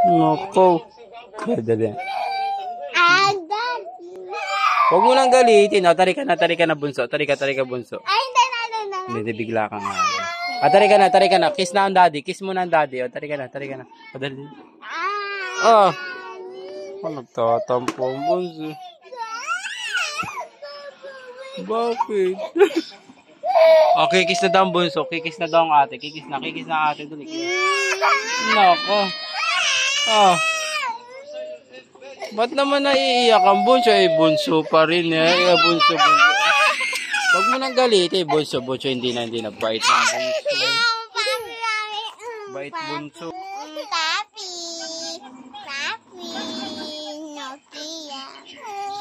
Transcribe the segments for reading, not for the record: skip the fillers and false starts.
Nako. Dali. Huwag mo nang galitin. O, tari ka na, bunso. Tari ka, bunso. Ay, Hindi, bigla ka nga. Tari ka na. Kiss na ang daddy. Kiss mo na ang daddy. O, tari ka na. O, dali. Oh. Nagtatampo ang bunso. Bakit? Okay, kiss na daw ang bunso. Kikis na daw ang ate. Kikis na ang ate. Dali. Nako. Oh. Ba't naman naiiyak ang bunso? Bunso pa rin eh. Bunso. Huwag mo nang galit eh. Bunso. Hindi na bait ang bunso. Bait bunso.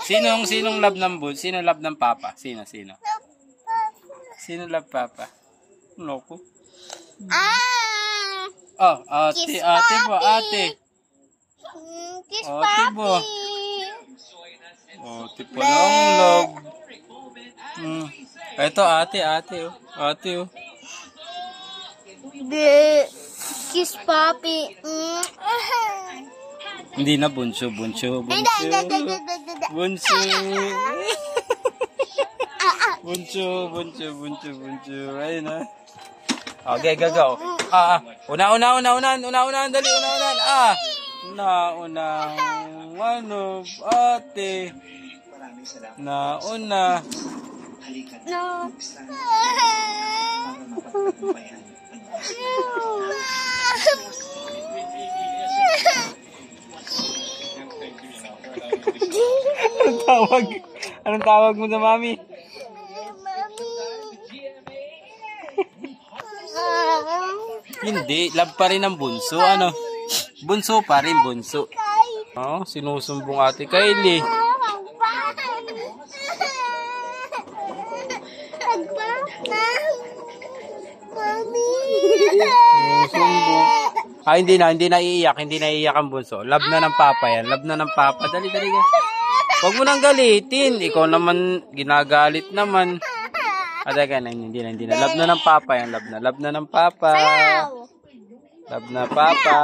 Sinong love ng bunso? Sino love ng papa? Sino? Sino love papa? Loko. Oh, ate po, ate. Kiss Ate papi. po. Ate po lang love. Ito ate. Ate oh. Kiss papi. Hindi na bunso. Bunso. Ayun na. Okay, go. Una, dali. Ano, ate. Nauna. No. Anong tawag mo sa mami? Hindi, love pa rin ang bunso. Ano? Bunso pa rin, bunso. Oh, sinusumbong ate Kylie. Hindi na iiyak ang bunso. Love na ng papa yan. Dali ka. Huwag mo nang galitin. Ikaw naman, ginagalit naman. Hindi na. Love na ng papa yan. Love na ng papa. Love na papa.